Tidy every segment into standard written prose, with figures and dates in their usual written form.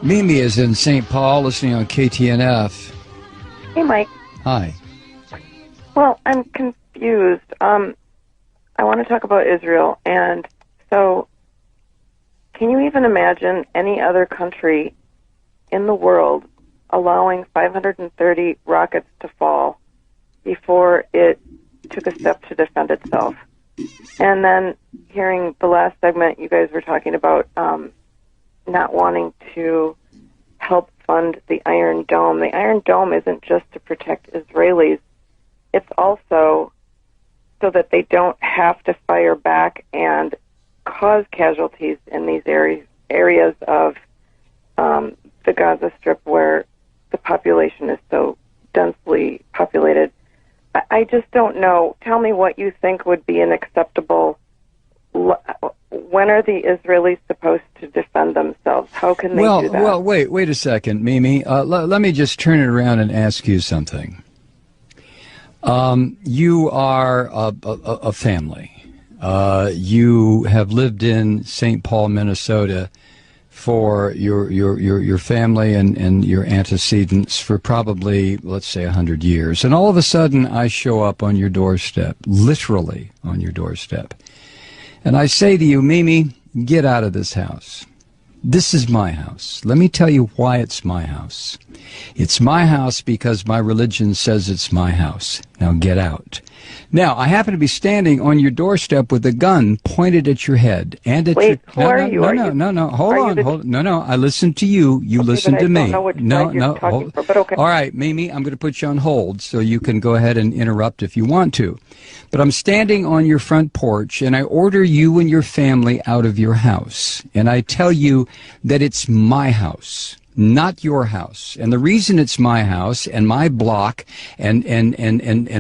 Mimi is in St. Paul listening on KTNF. Hey, Mike. Hi. Well, I'm confused. I want to talk about Israel. And so, can you even imagine any other country in the world allowing 530 rockets to fall before it took a step to defend itself? And then hearing the last segment, you guys were talking about not wanting to help fund the Iron Dome. The Iron Dome isn't just to protect Israelis. It's also so that they don't have to fire back and cause casualties in these areas of the Gaza Strip where the population is so densely populated. I just don't know. Tell me what you think would be an acceptable. When are the Israelis supposed to defend themselves? How can they do that? Well, wait a second, Mimi. Let me just turn it around and ask you something. You are a family. You have lived in St. Paul, Minnesota, for your family and your antecedents for probably, let's say, 100 years. And all of a sudden, I show up on your doorstep, literally on your doorstep. And I say to you, Mimi, get out of this house. This is my house. Let me tell you why it's my house. It's my house because my religion says it's my house. Now get out. Now, I happen to be standing on your doorstep with a gun pointed at your head and at Wait, your... who are you? No. Hold on. No. I listen to you. You listen to me. I don't know which side you're talking for, but okay. All right, Mimi, I'm going to put you on hold so you can go ahead and interrupt if you want to. But I'm standing on your front porch, and I order you and your family out of your house. And I tell you that it's my house, not your house. And the reason it's my house and my block and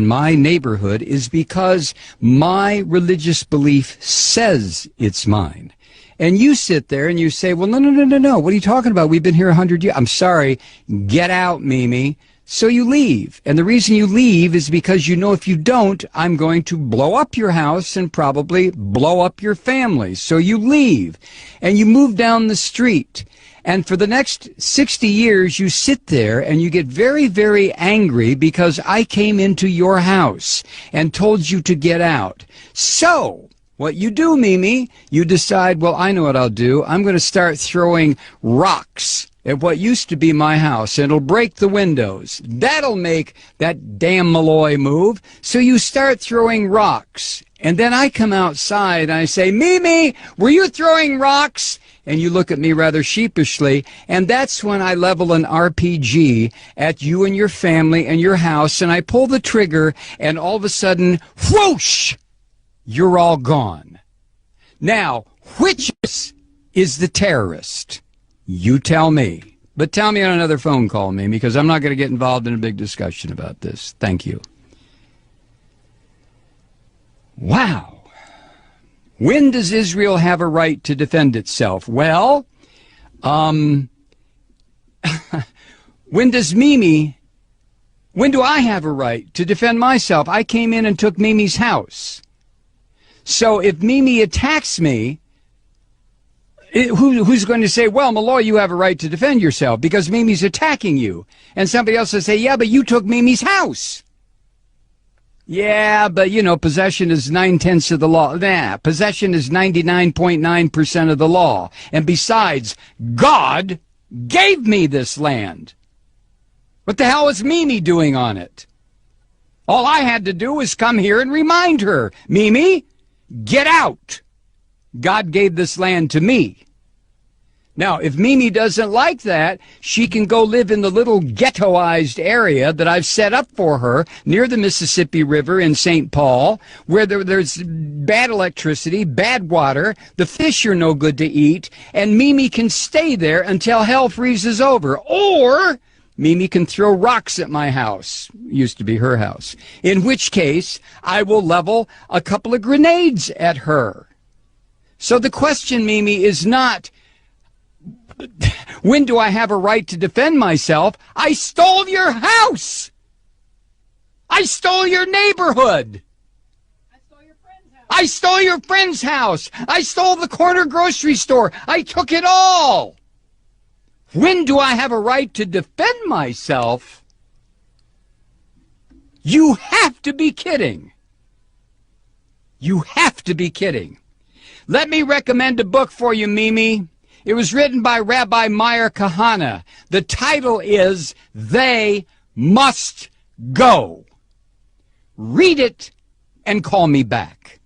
my neighborhood is because my religious belief says it's mine. And you sit there and you say, well, no. What are you talking about? We've been here 100 years. I'm sorry. Get out, Mimi. So you leave. And the reason you leave is because you know if you don't, I'm going to blow up your house and probably blow up your family. So you leave and you move down the street. And for the next 60 years, you sit there and you get very, very angry because I came into your house and told you to get out. So what you do, Mimi, you decide, well, I know what I'll do. I'm going to start throwing rocks at what used to be my house, and it'll break the windows. That'll make that damn Malloy move. So you start throwing rocks. And then I come outside and I say, Mimi, were you throwing rocks? And you look at me rather sheepishly, and that's when I level an RPG at you and your family and your house, and I pull the trigger, and all of a sudden, whoosh, you're all gone. Now, which is the terrorist? You tell me. But tell me on another phone call, Mimi, because I'm not going to get involved in a big discussion about this. Thank you. Wow. When does Israel have a right to defend itself? Well, when do I have a right to defend myself? I came in and took Mimi's house. So if Mimi attacks me, who's going to say, well, Malloy, you have a right to defend yourself because Mimi's attacking you? And somebody else will say, yeah, but you took Mimi's house. Yeah, but, you know, possession is 9/10 of the law. Nah, possession is 99.9% of the law. And besides, God gave me this land. What the hell is Mimi doing on it? All I had to do was come here and remind her, Mimi, get out. God gave this land to me. Now, if Mimi doesn't like that, she can go live in the little ghettoized area that I've set up for her near the Mississippi River in St. Paul, where there's bad electricity, bad water, the fish are no good to eat, and Mimi can stay there until hell freezes over. Or Mimi can throw rocks at my house, used to be her house, in which case I will level a couple of grenades at her. So the question, Mimi, is not, when do I have a right to defend myself? I stole your house. I stole your neighborhood. I stole your friend's house. I stole the corner grocery store. I took it all. When do I have a right to defend myself? You have to be kidding. You have to be kidding. Let me recommend a book for you, Mimi. It was written by Rabbi Meir Kahane. The title is They Must Go. Read it and call me back.